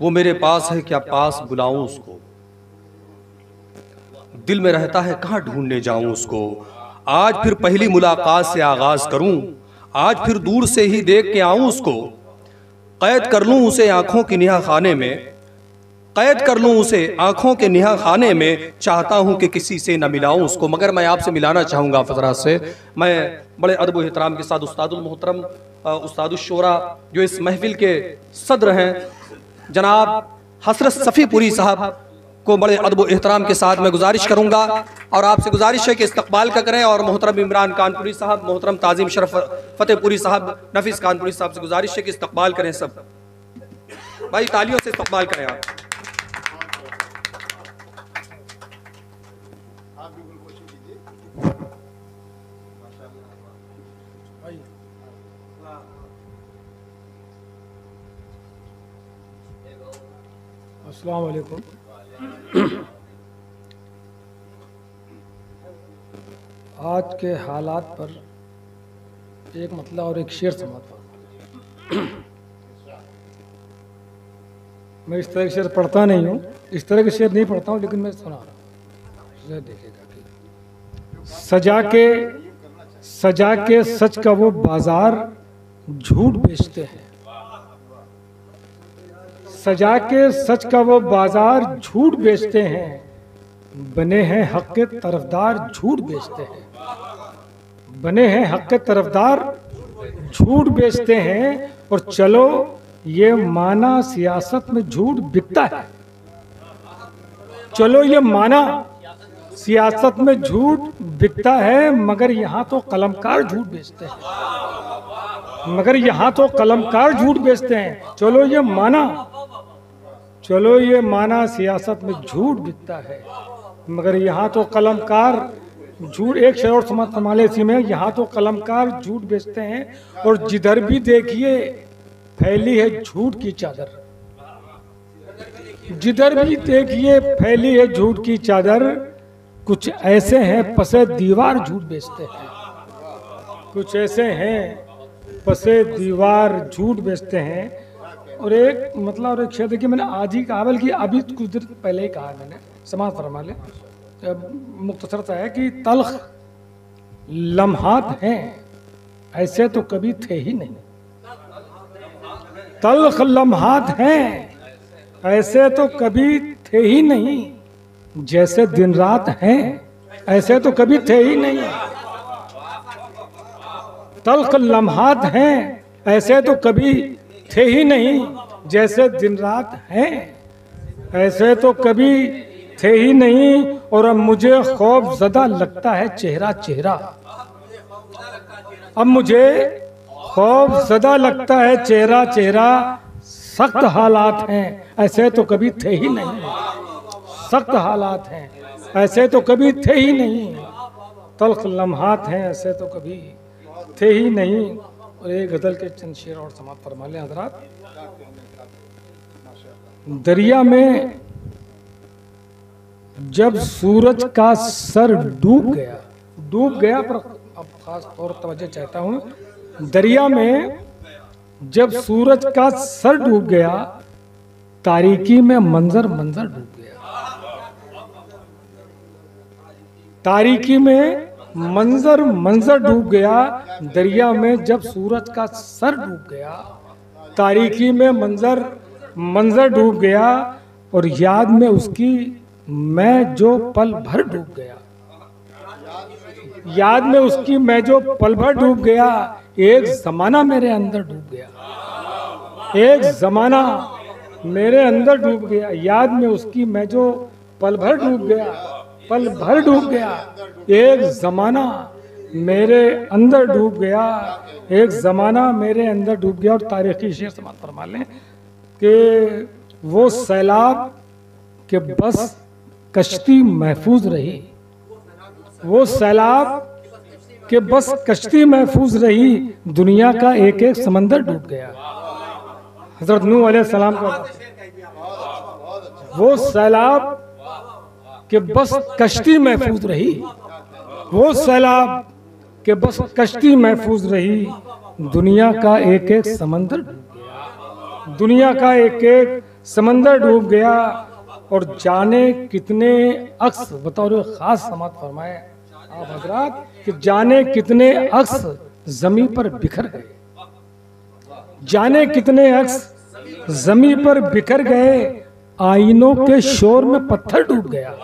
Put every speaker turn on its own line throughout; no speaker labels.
वो मेरे पास है क्या पास बुलाऊं उसको, दिल में रहता है कहां ढूंढने जाऊं उसको। आज फिर पहली मुलाकात से आगाज करूं, आज फिर दूर से ही देख के आऊं उसको। कैद कर लूं उसे आंखों की निहा खाने में, कैद कर लूं उसे आंखों के निहा खाने में। चाहता हूं कि किसी से न मिलाऊं उसको। मगर मैं आपसे मिलाना चाहूंगा हज़रात से। मैं बड़े अदब एहतराम के साथ उस्तादुल मोहतरम उस्तादुल शोरा जो इस महफिल के सदर हैं जनाब हसरत सफ़ीपुरी साहब को बड़े अदब एहतराम के साथ मैं गुजारिश करूंगा और आपसे गुजारिश है कि इस्तकबाल का करें। और मोहतरम इमरान कानपुरी साहब, मोहतरम ताज़ीम शरफ फतेहपुरी साहब, नफीस कानपुरी साहब से गुजारिश है कि इस्तकबाल करें। सब भाई तालियों से इस्तकबाल करें आप।
अस्सलाम वालेकुम। आज के हालात पर एक मतलब और एक शेर समाप्त हुआ। मैं इस तरह के शेर पढ़ता नहीं हूँ, इस तरह के शेर नहीं पढ़ता हूँ, लेकिन मैं सुना रहा हूँ। देखेगा कि सजा के सच का वो बाजार झूठ बेचते हैं, सजा के सच का वो बाजार झूठ बेचते हैं, बने हैं हक के तरफदार झूठ बेचते हैं, बने हैं हक के तरफदार झूठ बेचते हैं। और चलो ये माना सियासत में झूठ बिकता है, चलो ये माना सियासत में झूठ बिकता है, मगर यहाँ तो कलमकार झूठ बेचते हैं, मगर यहाँ तो कलमकार झूठ बेचते हैं। चलो ये माना, चलो ये माना सियासत में झूठ बिकता है, मगर यहाँ तो कलमकार झूठ। एक शेर और समाप्त फरमा ले इसी में, यहाँ तो कलमकार झूठ बेचते हैं और जिधर भी देखिए फैली है झूठ की चादर, जिधर भी देखिए फैली है झूठ की चादर। कुछ ऐसे हैं पसे दीवार झूठ बेचते हैं, कुछ ऐसे हैं पसे दीवार झूठ बेचते हैं। और एक मतलब और एक शेर देखिए, मैंने आज ही कहा, बल्कि अभी कुछ देर पहले ही कहा मैंने, समाप्त फरमा ले। मुख्तसर सा है कि तल्ख लम्हात हैं ऐसे तो कभी थे ही नहीं, तल्ख लम्हात हैं ऐसे तो कभी थे ही नहीं, जैसे दिन रात हैं ऐसे तो कभी थे ही नहीं। तल्ख लम्हात हैं ऐसे तो कभी थे ही नहीं, जैसे दिन रात हैं ऐसे तो कभी थे ही नहीं। और अब मुझे खौफ ज़दा लगता है चेहरा चेहरा, अब मुझे खौफ ज़दा लगता है चेहरा चेहरा। सख्त हालात हैं ऐसे तो कभी थे ही नहीं, सख्त हालात हैं ऐसे तो कभी थे ही नहीं, तल्ख लम्हात हैं ऐसे तो कभी थे ही नहीं। और एक गज़ल के चंद शेर और समाप्त फरमा लें हज़रात। दरिया में जब सूरज का सर डूब गया पर अब खास तौर तवज्जो चाहता हूँ, दरिया में जब सूरज का सर डूब गया, तारीकी में मंजर डूब गया, तारीकी में मंजर डूब गया। दरिया में जब सूरज का सर डूब गया, तारीकी में मंजर डूब गया। और याद में उसकी मैं जो पल भर डूब गया, याद में उसकी मैं जो पल भर डूब गया। एक जमाना मेरे अंदर डूब गया, एक जमाना मेरे अंदर डूब गया, याद में उसकी मैं जो पल भर डूब गया, पल भर डूब गया। एक जमाना मेरे अंदर डूब गया, एक जमाना मेरे अंदर डूब गया। और तारीखी शेर समाप्त फरमा लें कि वो सैलाब के बस कश्ती महफूज रही, वो सैलाब के बस कश्ती महफूज रही, दुनिया का एक एक समंदर डूब गया। हजरत नूह अलैहिस्सलाम का वो सैलाब के बस कश्ती महफूज रही, वो सैलाब के बस कश्ती महफूज रही, दुनिया का एक एक समंदर डूब गया, दुनिया का एक एक समंदर डूब गया और जाने कितने अक्स, बतौर खास समात फरमाए आप हजरात कि जाने कितने अक्स जमीन पर बिखर गए, जाने कितने अक्स जमीन पर बिखर गए, आईनों के शोर में पत्थर डूब गया।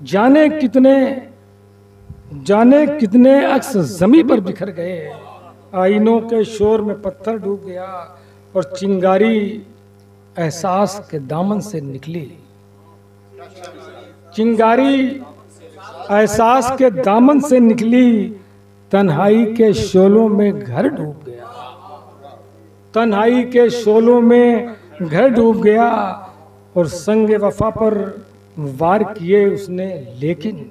जाने कितने अक्स जमीन पर बिखर गए, आईनों के शोर में पत्थर डूब गया, और चिंगारी एहसास के दामन से निकली, चिंगारी एहसास के दामन से निकली, तन्हाई के शोलों में घर डूब गया, तन्हाई के शोलों में घर डूब गया, और संगे वफा पर वार किए उसने लेकिन,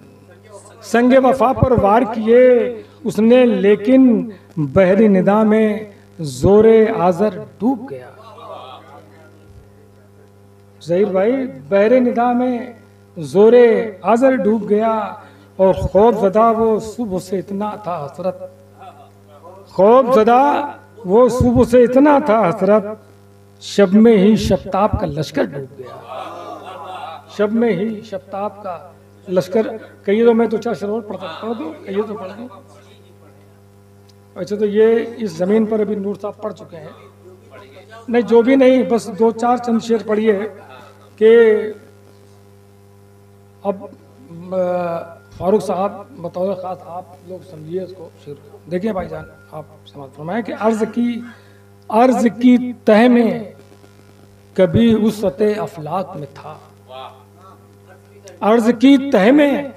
संगे वफा पर वार किए उसने लेकिन, बहरी निदा में जोरे आजर डूब गया। ज़हीर भाई, बहरे निदा में जोरे आजर डूब गया, और खौफज़दा वो सुबह से इतना था हसरत, खौफज़दा वो सुबह से इतना था हसरत, शब में ही शब्ताब का लश्कर डूब गया, शब में ही शब्ताब का लश्कर। कहिए तो मैं तो चार शरोर पढ़ दूँ, कहिए तो पढ़ दूँ। अच्छा, तो ये इस ज़मीन पर अभी नूर साहब पढ़ चुके हैं, नहीं जो भी नहीं, बस दो चार चंद शेर पढ़िए कि अब फारूक साहब बतौर ख़ास आप लोग समझिए इसको शेर। देखिए भाईजान, आप समझ फरमाएं कि अर्ज़ की तह में कभी उस सतह अफलाक में था, अर्ज़ की तह में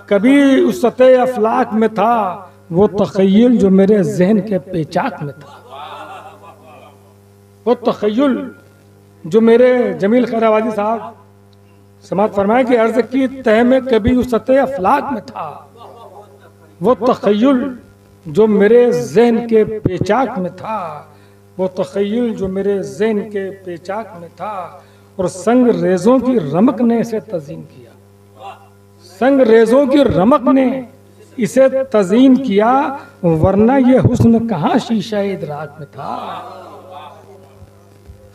कभी उस सतह अफलाक में था, वो तख़य्युल जो मेरे जहन के पेचाक में था, वो तख़य्युल जो मेरे जमील खैराबादी साहब समात फरमाए कि अर्ज़ की तह में कभी उस सतह अफलाक में था, वो तख़य्युल जो मेरे जहन के पेचाक में था, वो तख़य्युल जो मेरे जहन के पेचाक में था, और संग रेज़ों की रमक ने इसे तज़ीन किया, संग रेज़ों की रमक ने इसे तज़ीन किया, वरना ये हुस्न कहाँ शीशा इदराक में था।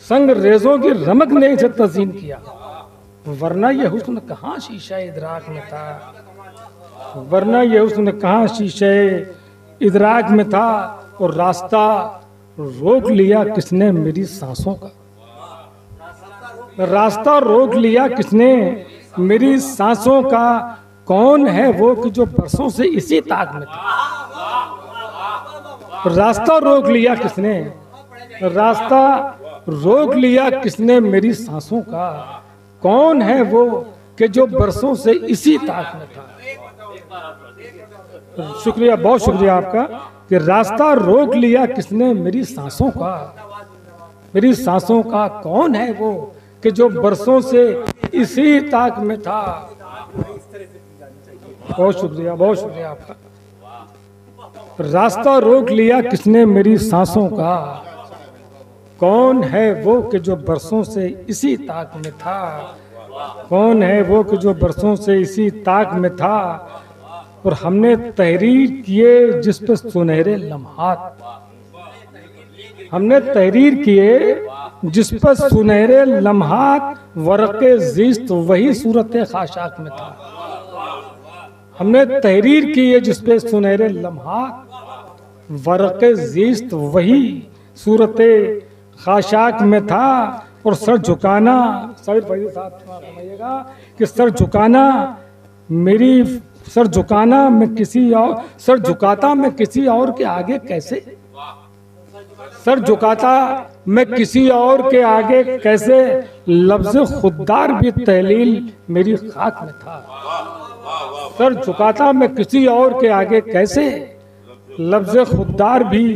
संग रेज़ों की रमक ने इसे तज़ीन किया, वरना ये हुस्न कहाँ शीशा इदराक में था, वरना ये हुस्न कहाँ शीशा इदराक में था। और रास्ता रोक लिया किसने मेरी सांसों का, रास्ता रोक लिया किसने मेरी सांसों का, कौन है वो कि जो बरसों से इसी ताक में था। रास्ता रोक लिया किसने, रास्ता रोक लिया किसने मेरी सांसों का, कौन है वो कि जो बरसों से इसी ताक में था। शुक्रिया, बहुत शुक्रिया आपका कि रास्ता रोक लिया किसने मेरी सांसों का, मेरी सांसों का, कौन है वो कि जो बरसों से इसी ताक में था। बहुत शुक्रिया, बहुत शुक्रिया आपका। रास्ता रोक लिया किसने मेरी सांसों का, कौन है वो कि जो बरसों से इसी ताक में था, कौन है वो कि जो बरसों से इसी ताक में था। और हमने तहरीर किए जिस पे सुनहरे लम्हात, हमने तहरीर किए जिस पर सुनहरे लम्हात, वरक़े ज़िस्त वही सूरत खाशाक में था। हमने तहरीर की है जिस पे सुनहरे लम्हात, वरक़े ज़िस्त वही सूरत खाशाक में था। और सर झुकाना, साहिर फरीद साहब समझिएगा कि सर झुकाना मेरी, सर झुकाना मैं किसी और, सर झुकाता मैं किसी और के आगे कैसे, सर झुकाता मैं किसी और के आगे कैसे, लफ्ज़ खुद्दार भी तहलील मेरी खाक में था। सर झुकाता मैं किसी और के आगे कैसे, लफ्ज़ खुद्दार भी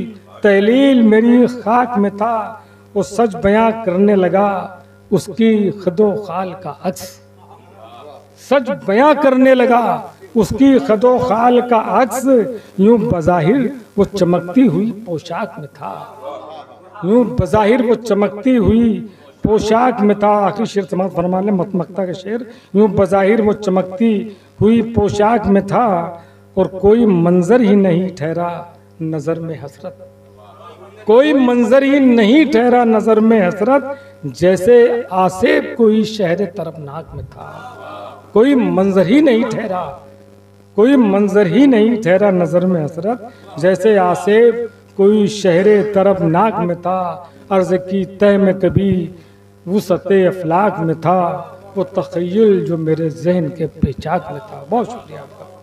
तहलील मेरी खाक में था। वो सच बयां करने लगा उसकी खदो खाल का अक्स, सच बयां करने लगा उसकी खदो खाल का अक्स, यूं बज़ाहिर वो चमकती हुई पोशाक में था, यूं बज़ाहिर वो चमकती हुई पोशाक में था। आखिरी शेर समाप्त फरमाने मतमक्ता का शेर, यूं बज़ाहिर वो चमकती हुई पोशाक में था, और कोई मंजर ही नहीं ठहरा नज़र में हसरत, कोई मंजर ही नहीं ठहरा नजर में हसरत, जैसे आसेब कोई शहर तरफनाक में था। कोई मंजर ही नहीं ठहरा, कोई मंजर ही नहीं ठहरा नजर में हसरत, जैसे आसेब कोई शहर तरफनाक में था। अर्ज की तय में कभी वुसअते अफलाक में था, वो तखय्युल जो मेरे जहन के पेचाक में था। बहुत शुक्रिया आपका।